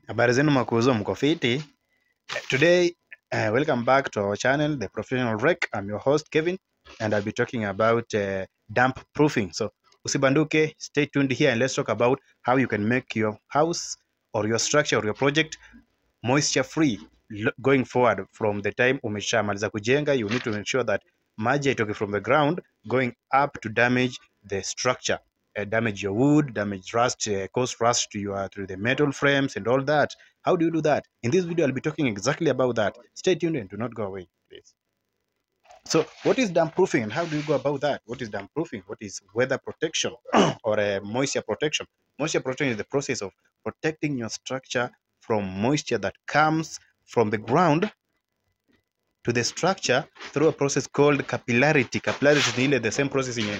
Habari zenu makuzo, mko fiti? Today, welcome back to our channel, The Professional Wreck. I'm your host, Kevin, and I'll be talking about damp proofing. So, usibanduke, stay tuned here and let's talk about how you can make your house or your structure or your project moisture free going forward. From the time umeshamaliza kujenga, you need to ensure that maji haitoki from the ground going up to damage the structure. Damage your wood, damage rust, cause rust to the metal frames and all that. How do you do that? In this video, I'll be talking exactly about that. Stay tuned and do not go away, please. So, what is damp proofing and how do you go about that? What is damp proofing? What is weather protection or moisture protection? Moisture protection is the process of protecting your structure from moisture that comes from the ground to the structure through a process called capillarity. Capillarity ni ile the same process yenye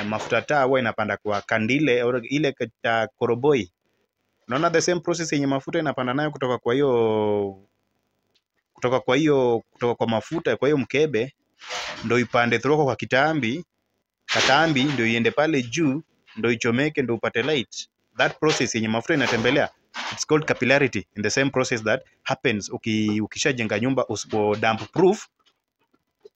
mafuta taa huwa inapanda kwa kandile au ile koroboi. Unaona the same process yenye mafuta inapanda nayo kutoka kwa mafuta kwa hiyo mkebe ndo ipande through kwa katambi ndo iende pale juu ndo ichomeke ndo upate light. That process yenye mafuta inatembelea, it's called capillarity. In the same process that happens ukishajenga nyumba usipo damp proof,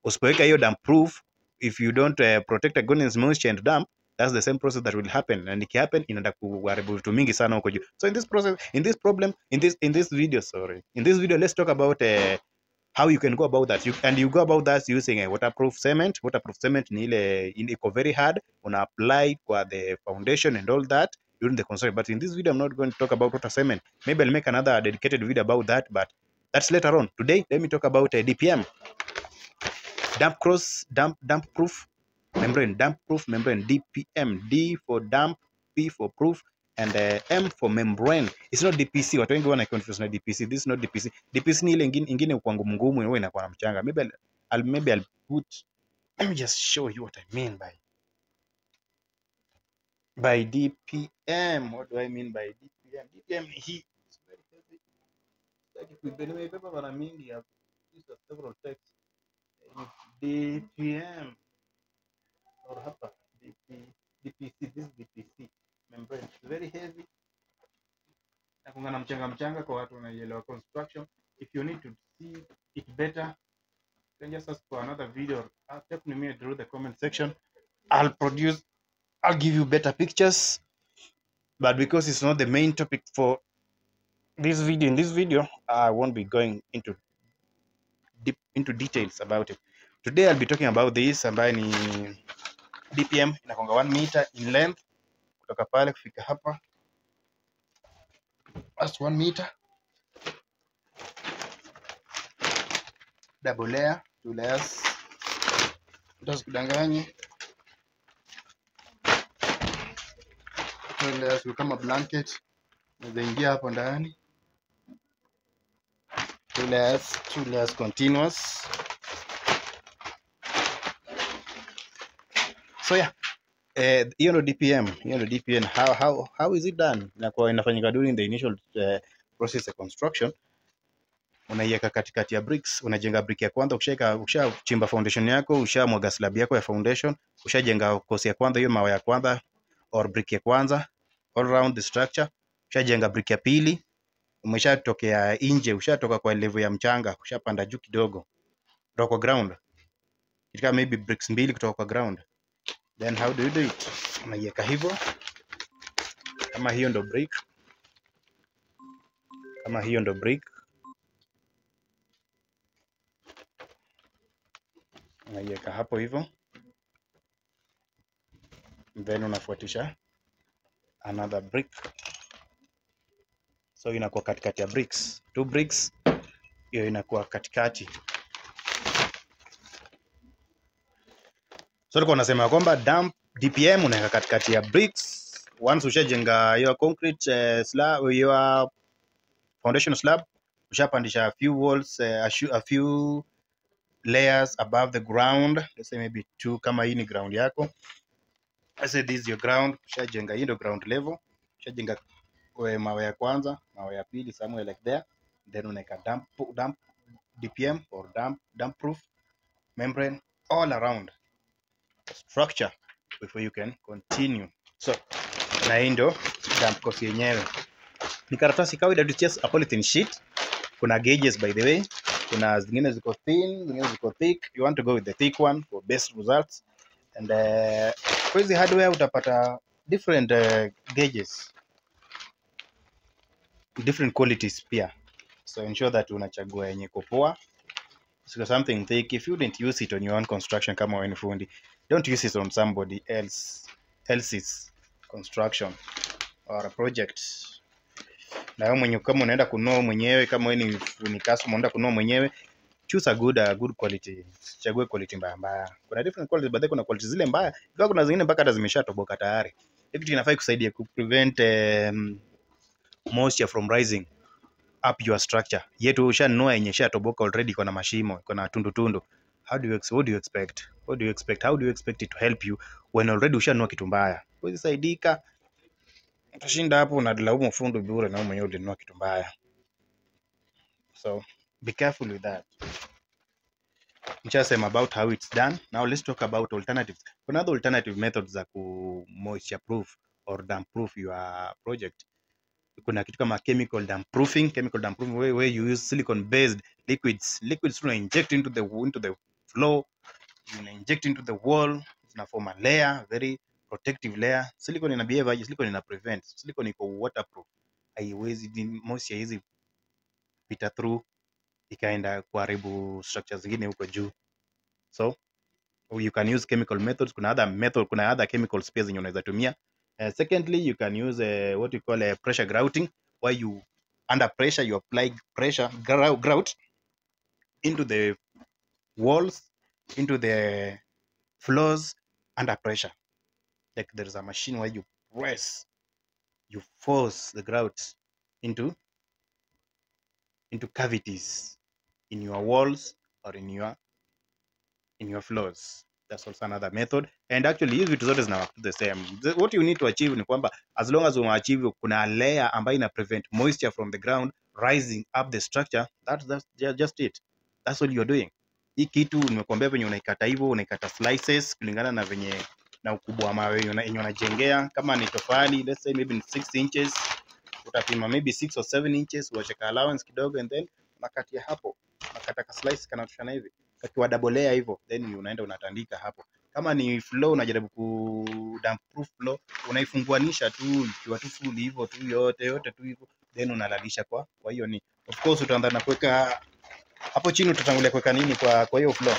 usipoweka hiyo damp proof, if you don't protect against moisture and damp, that's the same process that will happen, and ikihappen inaenda kuharibu vitu mingi sana huko juu. So in this video let's talk about how you can go about that. You go about that using a waterproof cement. Waterproof cement ni ile iko very hard, una apply kwa the foundation and all that during the construction. But in this video I'm not going to talk about water cement. Maybe I'll make another dedicated video about that, but that's later on. Today let me talk about DPM. Damp proof membrane, damp proof membrane, DPM. D for damp, P for proof, and M for membrane. It's not DPC. Watu wengi wana confuse na DPC. This is not DPC. DPC ni ile ingine kwa ngumu wewe inakuwa na mchanga. Maybe I'll put, let me just show you what I mean by DPM. What do I mean by DPM? DPM hii is very heavy. Like nimebeba mara mingi ya several texts. DPM or hapa DPC. This is DPC membrane. It's very heavy. Nakunga na mchanga kwa watu wanaielewa construction. If you need to see it better, then just ask for another video. Check me through the comment section. I'll give you better pictures. But because it's not the main topic for this video, in this video I won't be going into details about it. Today I'll be talking about this ambaye ni DPM. Inakonga 1 meter in length kutoka pale kufika hapa. That's 1 meter. Double layer, 2 layers. Usikudanganye. 2 layers kama blanket. Unaingia hapo ndani. 2 layers continuous. So yeah, hiyo ndo DPM. How is it done? Inakuwa inafanyika during the initial process of construction. Unaiweka katikati ya bricks, unajenga brick ya kwanza, ukishachimba foundation yako, ushamwaga slab yako ya foundation, ushajenga kosi ya kwanza, hiyo mawe ya kwanza or brick ya kwanza all around the structure, ushajenga brick ya pili, umeshatokea nje, ushatoka kwa level ya mchanga, ushapanda juu kidogo kutoka kwa ground. Itika maybe bricks 2 kutoka kwa ground. Then how do you do it? Unaiweka hivyo. Kama hiyo ndo brick. Unaiweka hapo hivyo. Then unafuatisha another brick. So inakuwa katikati ya bricks. 2 bricks. Hiyo inakuwa katikati. So nilikuwa nasema kwamba damp DPM unaweka katikati ya bricks. Once ushajenga your concrete slab, your foundation slab, ushapandisha a few walls, a few layers above the ground. Let's say maybe 2 kama hii ni ground yako. Let's say this is your ground. Ushajenga hii ndo ground level. Ushajenga mawe ya kwanza, mawe ya pili, somewhere like there. Then unaweka damp DPM or damp proof membrane all around the structure before you can continue. So na hii ndo damp course yenyewe. Ni karatasi kawaida, it's just a polythene sheet. Kuna gauges by the way, kuna zingine ziko thin, zingine ziko thick. You want to go with the thick one for best results. And kwa hizi hardware utapata different gauges, different qualities pia, so ensure that unachagua yenye iko poa. So something thick, if you didn't use it on your own construction kama wewe ni fundi, don't use it on somebody else's construction or a project. Na wewe mwenyewe kama unaenda kununua mwenyewe, kama wewe ni customer unaenda kununua mwenyewe, choose a good quality. Chague quality mbaya mbaya. Kuna different quality, but kuna quality zile mbaya, kwa kuna zingine mpaka hata zimeshatoboka tayari. Hivi inafaa kusaidia ku prevent moisture from rising up your structure. Yetu ushanunua yenye shatoboka already, iko na mashimo, iko na tundu tundu. What do you expect? How do you expect it to help you when already ushanunua kitu mbaya? Huwezi saidika. Utashinda hapo unalaumu fundi bure na wewe mwenyewe ulinunua kitu mbaya. So be careful with that. Nishasema about how it's done. Now let's talk about alternatives. Kuna other alternative methods za ku moisture proof or damp proof your project. Kuna kitu kama chemical damp proofing where you use silicone based liquids to inject into the floor, you inject into the wall, na form a layer, very protective layer. Silicone ina behave, silicone ina prevent, silicone iko waterproof, haiwezi moisture hizi pita through ikaenda kuharibu structures zingine huko juu. So you can use chemical methods. Kuna other chemicals pia zenye unaweza tumia. Secondly, you can use what you call pressure grouting, where you under pressure you apply pressure grout into the walls, into the floors under pressure. Like there's a machine where you press, you force the grout into cavities in your walls or in your floors. That's also another method. And actually hizi vitu zote zina work the same. What you need to achieve ni kwamba as long as unaachieve kuna layer ambayo ina prevent moisture from the ground rising up the structure, that's just it. That's all you're doing. Hii kitu nimekuambia venye unaikata hivyo, unaikata slices kulingana na venye na ukubwa wa mawe yenye unajengea. Kama ni tofali, let's say maybe 6 inches, utapima maybe 6 or 7 inches, uache allowance kidogo, and then unakatia hapo, unakata ka slice kanatoshana hivi, kakiwa double layer hivyo, then unaenda unatandika hapo. Kama ni floor unajaribu ku damp proof floor, unaifunguanisha tu ikiwa tu full hivyo tu, yote tu hivyo, then unalalisha kwa hiyo ni, of course utaanza na kuweka hapo chini, utatangulia kuweka nini kwa hiyo floor,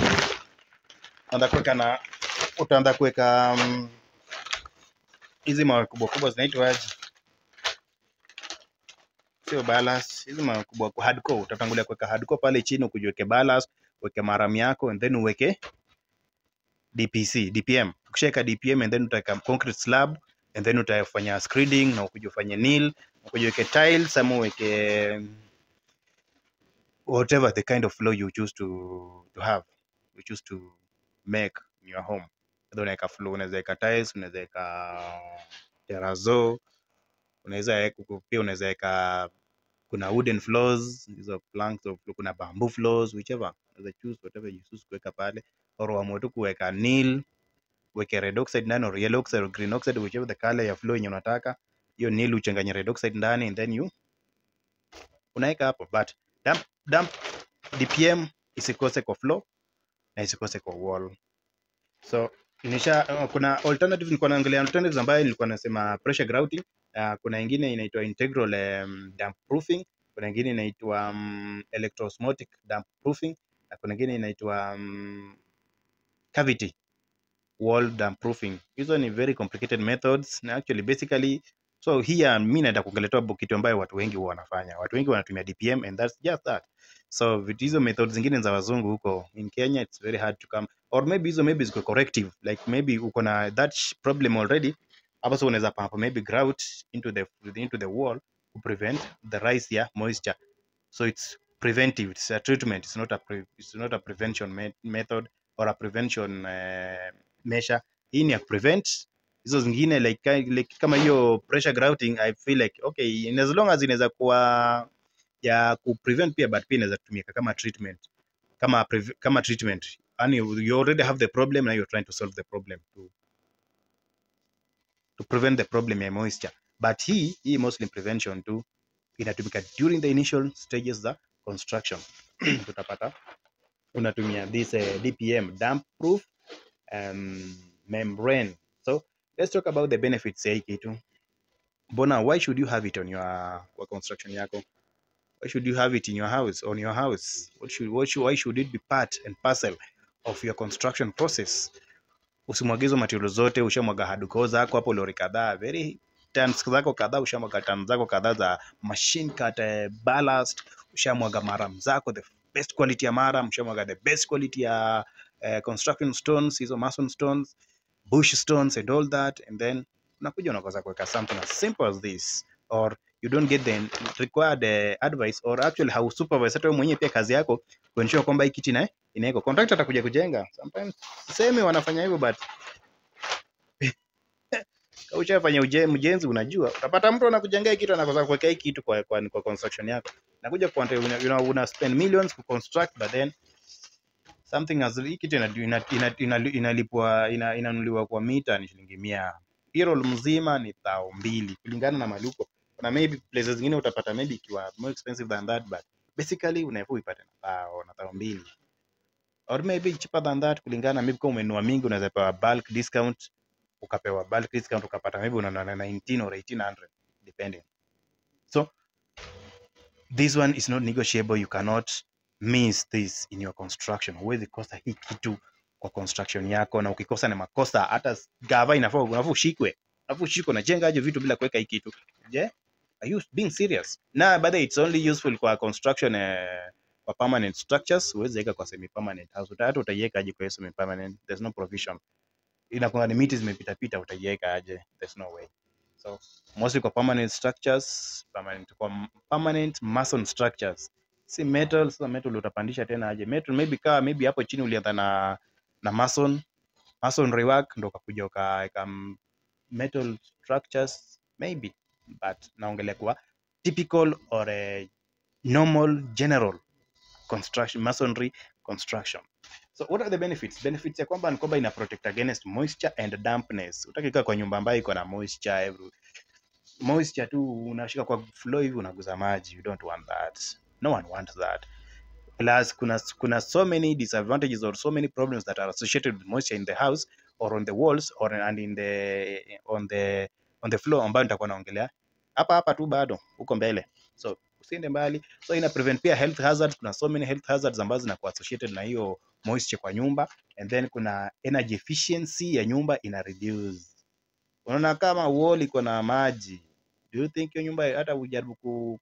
utaanza kuweka hizi mawe kubwa kubwa zinaitwa aje, sio ballast, hizi mawe kubwa kwa hardcore. Utatangulia kuweka hardcore pale chini, ukujiweke ballast, uweke maram yako, and then uweke DPM. Ukishaweka DPM, and then utaweka concrete slab, and then utafanya screeding na ukujifanye nail, ukujiweke tiles ama uweke whatever the kind of floor you choose to have, you choose to make in your home. Ndio unaweka floor, unaweza weka tiles, unaweza weka terrazzo, unaweza weka kuna wooden floors, hizo planks of kuna bamboo floors, whichever unaweza choose, whatever you choose kuweka pale, or uamue tu kuweka nail, weke red oxide ndani or yellow oxide or green oxide, whichever the color ya floor yenye unataka. Hiyo nail uchanganye red oxide ndani, and then you unaweka hapo. But damp DPM isikose kwa floor na isikose kwa wall. So kuna alternative, nilikuwa naangalia alternatives ambayo nilikuwa nasema pressure grouting. Kuna ingine inaitwa integral damp proofing, kuna ingine inaitwa electroosmotic damp proofing, na kuna ingine inaitwa cavity wall damp proofing. Hizo ni very complicated methods, na actually basically, so here mimi naenda kuongelea kitu ambayo watu wengi wanafanya. Watu wengi wanatumia DPM, and that's just that. So hizo methods zingine za wazungu huko in Kenya, it's very hard to come, or maybe ziko corrective, like maybe uko na that problem already hapo, so unaweza pump maybe grout into the wall to prevent the rise ya moisture. So it's preventive, it's a treatment, it's not a prevention method or a prevention measure. Hii ni ya prevent. Hizo zingine like kama hiyo pressure grouting, I feel like okay, in as long as inaweza kuwa ya ku prevent pia, but pia inaweza kutumika kama treatment, kama treatment. Yani you already have the problem, now you're trying to solve the problem to prevent the problem ya moisture, but hii mostly prevention tu. inatumika during the initial stages za construction. Tutapata unatumia this DPM, damp proof membrane. So let's talk about the benefits ya hii kitu. Bona, why should you have it on your kwa construction yako? Why should you have it in your house, on your house? Why should it be part and parcel of your construction process? Usimwagizo material zote, ushamwaga haduko zako hapo, lori kadhaa, very tons zako kadhaa, ushamwaga tons zako kadhaa za machine cut ballast, ushamwaga maram zako, the best quality ya maram, ushamwaga the best quality ya construction stones, hizo mason stones, bush stones and all that, and then unakuja unakosa kuweka something as simple as this, or you don't get the required advice, or actually how supervise hata wewe mwenyewe pia kazi yako kuensure kwamba hii kitu inaweka. Contractor atakuja kujenga, sometimes same wanafanya hivyo, but ushafanya ujenzi, unajua utapata mtu anakujengea kitu anakosa kuweka hii kitu kwa construction yako, nakuja kwa una spend millions ku construct, but then something as hii kitu inalipwa inanunuliwa kwa mita ni shilingi 100, hilo mzima ni 2,000 kulingana na maluko. Na maybe places zingine utapata maybe ikiwa more expensive than that, but basically unaweza uipate na 2,000, or maybe cheaper than that kulingana, maybe kama umenunua mingi unaweza pewa bulk discount, ukapewa bulk discount ukapata maybe unaona 19 or 1800 depending. So this one is not negotiable, you cannot miss this in your construction. Huwezi kosa hii kitu kwa construction yako, na ukikosa ni makosa. Hata gava inafaa ushikwe, na jenga aje vitu bila kuweka hii kitu. Je, are you being serious? Na by the way, it's only useful kwa construction kwa permanent structures. Huwezi weka kwa semi permanent house. Hata utaiweka aje kwa semi permanent? There's no provision. Inakuwa ni miti zimepita pita, utaiweka aje? There's no way. So mostly kwa permanent structures, permanent mason structures. Si metal, sasa metal utapandisha tena aje? Metal maybe hapo chini ulianza na mason rework ndo ukakuja ukaweka metal structures maybe, but naongelea kwa typical or a normal general construction, masonry construction. So what are the benefits? Benefits ya kwamba ni kwamba ina protect against moisture and dampness. Utaki kaa kwa nyumba ambayo iko na moisture tu, unashika kwa floor hivi unaguza maji. You don't want that. No one wants that. Plus kuna so many disadvantages or so many problems that are associated with moisture in the house or on the walls or and in on the floor, ambayo nitakuwa naongelea hapa tu bado huko mbele. So usiende mbali. So ina prevent pia health hazards. Kuna so many health hazards ambazo zinakuwa associated na hiyo moisture kwa nyumba, and then kuna energy efficiency ya nyumba ina reduce. Unaona kama wall iko na maji, do you think hiyo nyumba hata ujaribu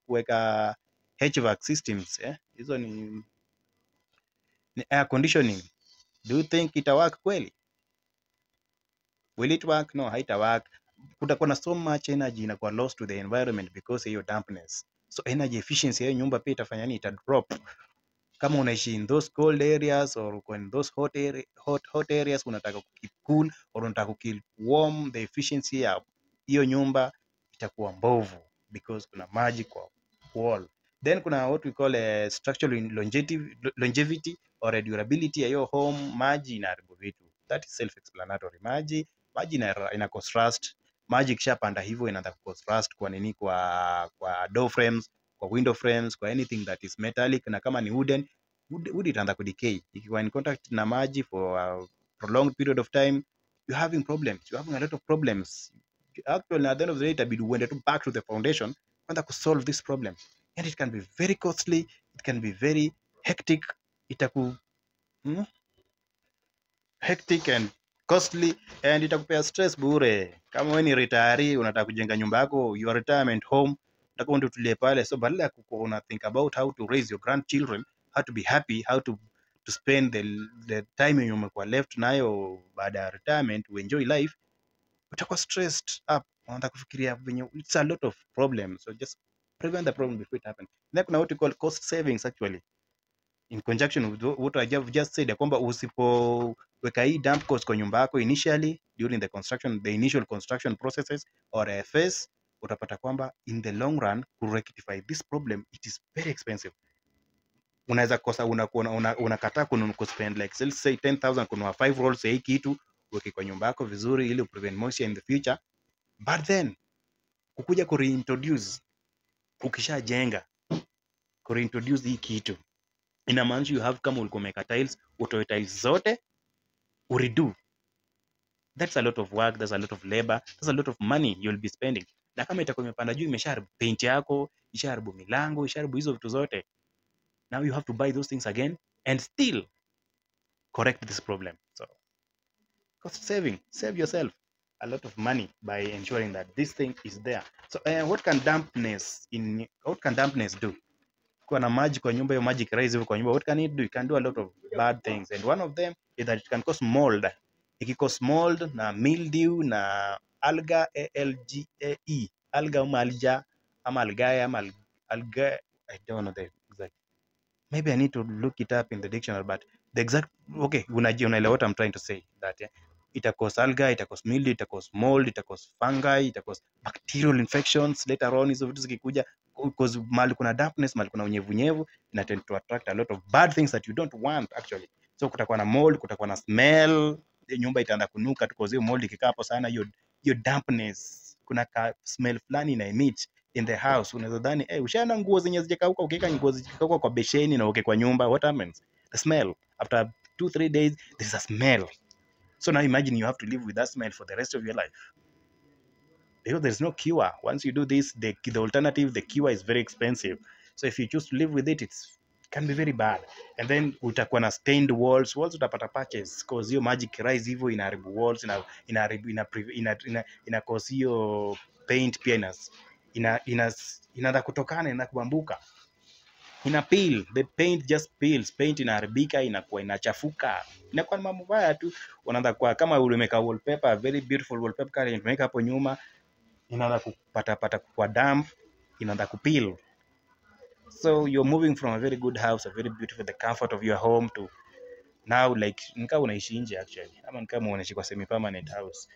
kuweka HVAC systems hizo ni air conditioning, do you think ita work kweli? Will it work? No, haita work. Kutakuwa na so much energy inakuwa lost to the environment because hiyo dampness. So energy efficiency ya nyumba pia itafanya nini? Ita drop. Kama unaishi in those cold areas or uko in those hot areas, unataka keep cool or unataka keep warm, the efficiency ya hiyo nyumba itakuwa mbovu because kuna maji kwa wall. Then kuna what we call a structural longevity or a durability ya hiyo home. Maji inaharibu vitu, that is self explanatory. Maji ina cause rust. Maji kishapanda hivyo inaanza cause rust kwa nini? Kwa door frames, kwa window frames, kwa anything that is metallic. Na kama ni wood itaanza kudecay. Ikiwa in contact na maji for a prolonged period of time, you're having problems. You're having a lot of problems. Actually, at the end of the day, itabidi uende tu back to the foundation kwanza kusolve this problem, and it can be very costly, it can be very hectic. Hectic and costly, and itakupea stress bure. Kama wewe ni retiree unataka kujenga nyumba yako, your retirement home, unataka uende utulie pale, so badala ya una think about how to raise your grandchildren, how to be happy, how to spend the time yenye umekuwa left nayo baada ya retirement, to enjoy life, utakuwa stressed up, unataka kufikiria venye, it's a lot of problems. So just prevent the problem before it happens. Then kuna what we call cost savings actually, in conjunction with what I have just said, ya kwamba usipoweka hii damp cost kwa nyumba yako initially during the initial construction processes or phase, utapata kwamba in the long run to rectify this problem it is very expensive. Unaweza kosa unakataa kuspend like let's say 10,000 kununua 5 rolls ya hii kitu uweke kwa nyumba yako vizuri ili prevent moisture in the future, but then kukuja ku reintroduce ukishajenga kuintroduce hii kitu, inamaanisha you have, kama ulikuwa umeweka tiles, utoe tiles zote uredo. That's a lot of work, that's a lot of labor, that's a lot of money you'll be spending. Na kama itakuwa imepanda juu, imeshaharibu paint yako, ishaharibu milango, ishaharibu hizo vitu zote, now you have to buy those things again and still correct this problem. So cost saving, save yourself a lot of money by ensuring that this thing is there. So what can dampness do? Kuwa na maji kwa nyumba, hiyo maji ikirise hivyo kwa nyumba, what can it do? It can do a lot of bad things, and one of them is that it can cause mold. Ikicause mold na mildew na alga, ALGAE, alga ama alga ama algae ama alga, I don't know the exact, maybe I need to look it up in the dictionary, but the exact, okay, unaelewa what I'm trying to say, that ita cause alga, ita cause mildew, ita cause mold, ita cause fungi, ita cause bacterial infections later on. Hizo vitu zikikuja, because mahali kuna dampness, mahali kuna unyevunyevu, ina tend to attract a lot of bad things that you don't want actually. So kutakuwa na mold, kutakuwa na smell, nyumba itaanza kunuka tu, because hiyo mold ikikaa hapo sana, hiyo dampness, kuna ka smell fulani ina emit in the house. Unaweza dhani ushaona nguo zenye zijakauka, ukiweka nguo zijakauka kwa besheni na uke kwa nyumba, what happens? The smell, after 2-3 days there's a smell. So now imagine you have to live with that smell for the rest of your life, because there's no cure. Once you do this, the alternative, the cure is very expensive. So if you choose to live with it, can be very bad. And then utakuwa na stained walls utapata patches, because hiyo magic rise hivyo inaharibu walls, ina cause hiyo paint pia inaanza kutokana, inakubambuka, ina peel, the paint just peels, paint inaharibika, inakuwa inachafuka, inakuwa mambo mbaya tu. Unaanza kwa kama ulimeka wallpaper, very beautiful wallpaper kale imeweka hapo nyuma, inaanza kupata kwa damp, inaanza kupeel. So you're moving from a very good house, a very beautiful, the comfort of your home, to now like nikaa unaishi nje actually, ama nikaa unaishi kwa semi permanent house.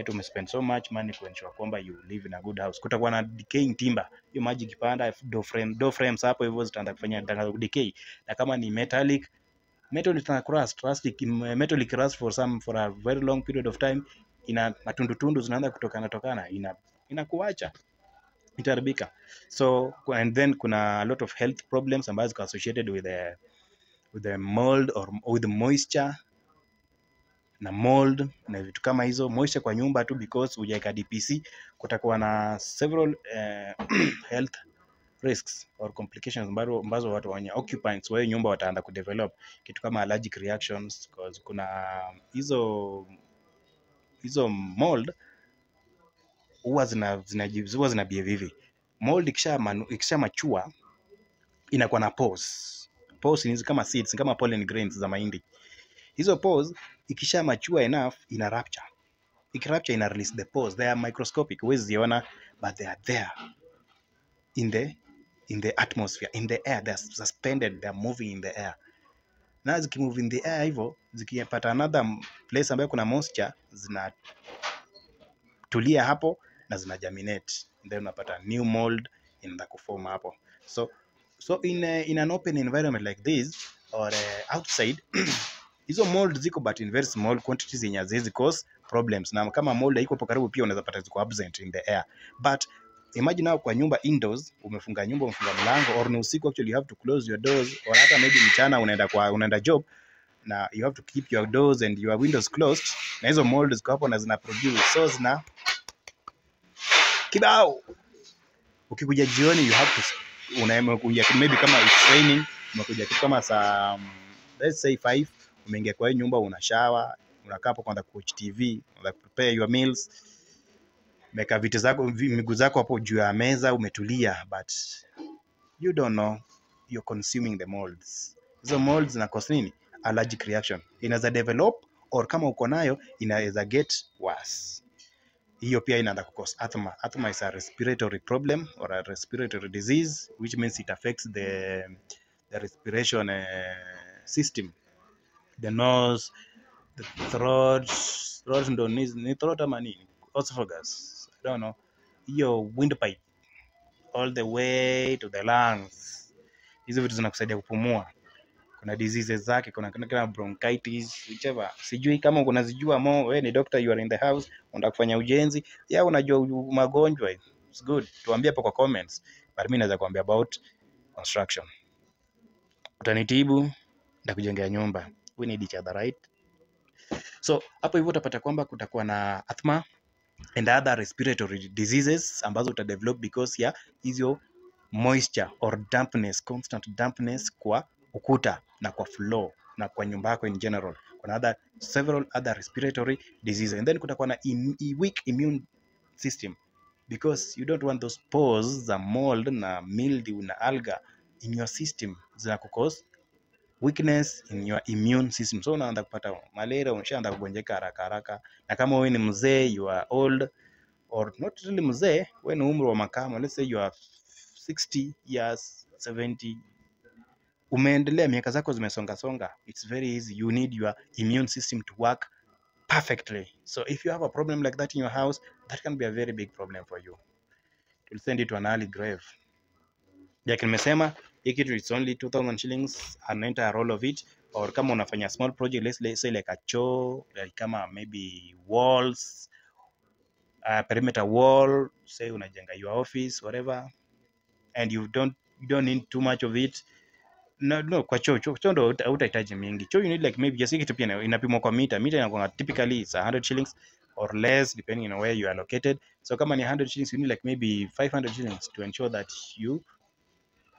To spend so much money to ensure kwamba you live in a good house. Kutakuwa na decaying timber, hiyo maji ikipanda, door frames hapo hivyo zitaanza kufanya decay, na kama ni metal itaanza crust, metal crust for a very long period of time, ina matundu zinaanza kutokana, inakuacha itaribika. So and then kuna a lot of health problems ambazo are associated with the mold or with the moisture na mold na vitu kama hizo. Moisture kwa nyumba tu, because hujaweka DPC, kutakuwa na several health risks or complications ambazo watu wenye occupants wa nyumba wataanza kudevelop, kitu kama allergic reactions, because kuna hizo mold huwa zina behave hivi. Mold ikisha mature inakuwa na pores ni kama seeds, kama pollen grains za mahindi. Hizo pores ikisha mature enough ina rupture. Ikirupture ina release the pores. They are microscopic, huwezi ziona, but they are there in the atmosphere, in the air, they are suspended, they are moving in the air. Na zikimove in the air hivyo, zikipata another place ambayo kuna moisture, zinatulia hapo na zina germinate, then unapata new mold in kuform hapo. So in an open environment like this or outside hizo mold ziko, but in very small quantities zenye haziwezi cause problems. Na kama mold haiko hapo karibu, pia unaweza pata ziko absent in the air. But imagine now kwa nyumba indoors, umefunga mlango, or ni usiku actually you have to close your doors, or hata maybe mchana unaenda job na you have to keep your doors and your windows closed, na hizo mold ziko hapo na zina produce, so zina kibao. Ukikuja jioni you have to unakuja maybe kama it's raining, umekuja kama saa let's say 5, umeingia kwa nyumba, una shower, unakaa hapo kwanza kuwatch TV, una prepare your meals, meka vitu zako, miguu zako hapo juu ya meza, umetulia, but you don't know you're consuming the molds. Hizo molds na cause nini? Allergic reaction. Inaweza develop, or kama uko nayo inaweza get worse. Hiyo pia inaanza cause asthma. Asthma is a respiratory problem or a respiratory disease, which means it affects the respiration system, the nose, the throat ndo ni throat ama nini, esophagus, I don't know, hiyo windpipe all the way to the lungs. Hizo vitu zinakusaidia kupumua. Kuna diseases zake, kuna bronchitis, whichever. Sijui kama unazijua wewe ni doctor, you are in the house, unataka kufanya ujenzi, unajua magonjwa, it's good tuambie hapo kwa comments. but mimi naweza kuambia about construction. Utanitibu, nitakujengea nyumba. We need each other, right? So hapo hivyo utapata kwamba kutakuwa na asthma and other respiratory diseases ambazo utadevelop because ya hizo moisture or dampness, constant dampness kwa ukuta na kwa floor na kwa nyumba yako in general. Kuna several other respiratory diseases, and then kutakuwa na weak immune system because you don't want those spores za mold na mildew na alga in your system cause weakness in your immune system, so unaanza kupata malaria, unaanza kugonjeka haraka haraka. Na kama wewe ni mzee, you are old or not really mzee, wewe ni umri wa makamo, let's say you are 60 years 70, umeendelea, miaka zako zimesonga songa, it's very easy, you need your immune system to work perfectly. So if you have a problem like that in your house, that can be a very big problem for you. It will send you to an early grave. Like nimesema, hii kitu it's only 2000 shillings and enter all of it. Or kama unafanya small project, let's say like a choo, like kama maybe walls, perimeter wall, say unajenga your office, whatever, and you don't need too much of it. No, kwa choo ndo utahitaji mingi. Choo you need like maybe just kitu pia inapimwa kwa mita inakuwa typically it's 100 shillings or less depending on where you are located. So kama ni 100 shillings, you need like maybe 500 shillings to ensure that you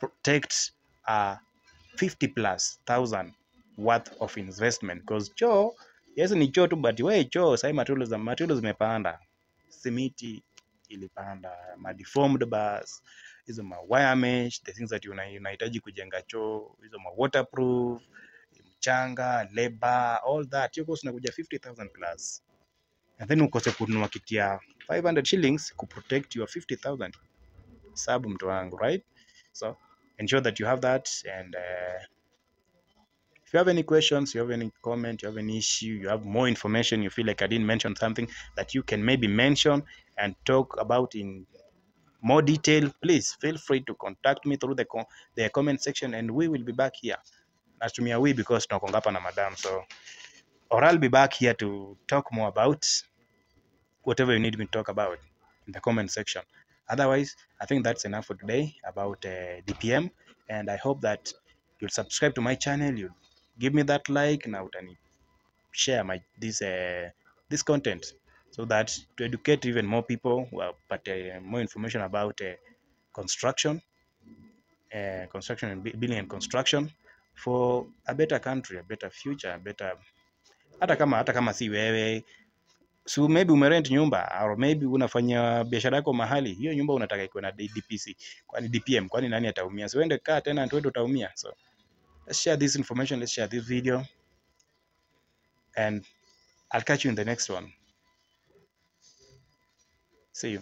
protect 50,000+ worth of investment, because choo, yes ni choo tu, but wewe choo sasa materials zimepanda, simiti ilipanda, ma deformed bars, hizo ma wire mesh, the things that unahitaji kujenga choo, hizo ma waterproof, mchanga, labor, all that, hiyo cost inakuja 50,000+, and then ukose kununua kiti ya 500 shillings ku protect your 50,000. Sabu mtu wangu, right? So ensure that you have that, and if you have any questions, you have any comment, you have any issue, you have more information, you feel like I didn't mention something that you can maybe mention and talk about in more detail, please feel free to contact me through the comment section, and we will be back here. Natumia we because tunakonga hapa na madam, so or I'll be back here to talk more about whatever you need me to talk about in the comment section. Otherwise, I think that's enough for today about DPM, and I hope that you'll subscribe to my channel, you'll give me that like, na utani share this content so that to educate even more people, but more information about construction and building and construction for a better country, a better future, a better, hata kama si wewe, so maybe umerent nyumba or maybe unafanya biashara yako mahali, hiyo nyumba unataka ikuwe na DPC, kwani DPM, kwani nani ataumia? So uende kaa tena wewe utaumia. So let's share this information, let's share this video, and I'll catch you in the next one. See you.